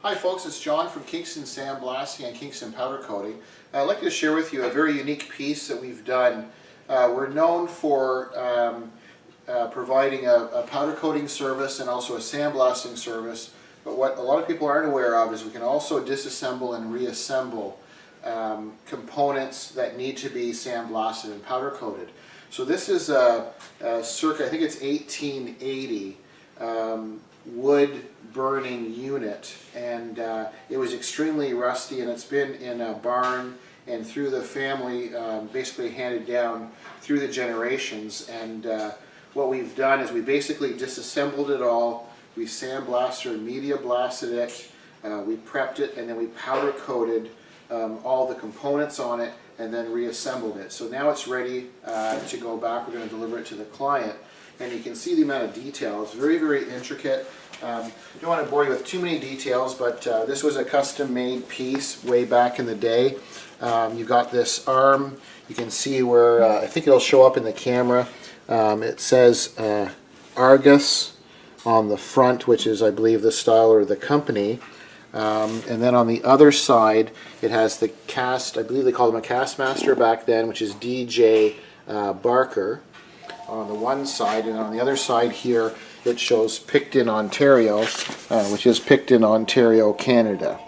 Hi folks, it's John from Kingston Sandblasting and Kingston Powder Coating. I'd like to share with you a very unique piece that we've done. We're known for providing a powder coating service and also a sandblasting service, but what a lot of people aren't aware of is we can also disassemble and reassemble components that need to be sandblasted and powder coated. So this is a Circa, I think it's 1880 wood burning unit, and it was extremely rusty, and it's been in a barn and through the family, basically handed down through the generations. And what we've done is we basically disassembled it all. We sandblasted or media blasted it, we prepped it, and then we powder coated all the components on it and then reassembled it. So now it's ready to go back. We're going to deliver it to the client, and you can see the amount of detail. It's very, very intricate. Don't want to bore you with too many details, but this was a custom-made piece way back in the day. You've got this arm. You can see where, I think it'll show up in the camera. It says Argus on the front, which is, I believe, the style or the company. And then on the other side, it has the cast, I believe they called him a cast master back then, which is DJ Barker on the one side, and on the other side here it shows Picton, Ontario, which is Picton, Ontario, Canada.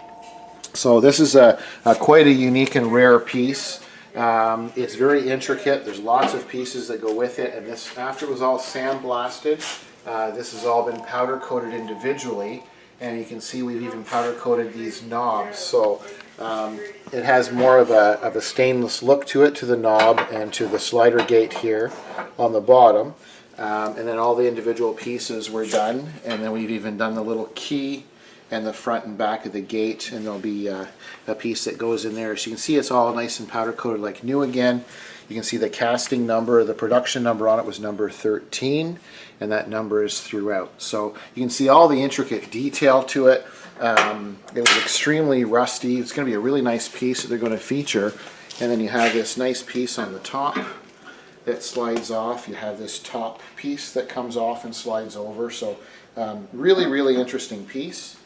So this is quite a unique and rare piece. It's very intricate. There's lots of pieces that go with it, and this, after it was all sandblasted, this has all been powder coated individually, and you can see we've even powder coated these knobs. So it has more of a stainless look to it, to the knob and to the slider gate here on the bottom. And then all the individual pieces were done, and then we've even done the little key and the front and back of the gate, and there'll be a piece that goes in there. So you can see it's all nice and powder coated like new again. You can see the casting number, the production number on it was number 13, and that number is throughout. So you can see all the intricate detail to it. It was extremely rusty. It's going to be a really nice piece that they're going to feature. And then you have this nice piece on the top that slides off. You have this top piece that comes off and slides over. So really, really interesting piece.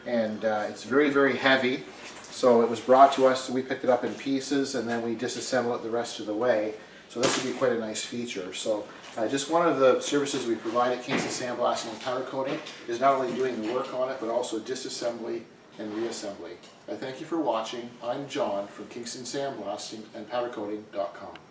And it's very, very heavy. So it was brought to us, so we picked it up in pieces, and then we disassemble it the rest of the way. So this would be quite a nice feature. So just one of the services we provide at Kingston Sandblasting and Powder Coating is not only doing the work on it, but also disassembly and reassembly. I thank you for watching. I'm John from Kingston Sandblasting and PowderCoating.com.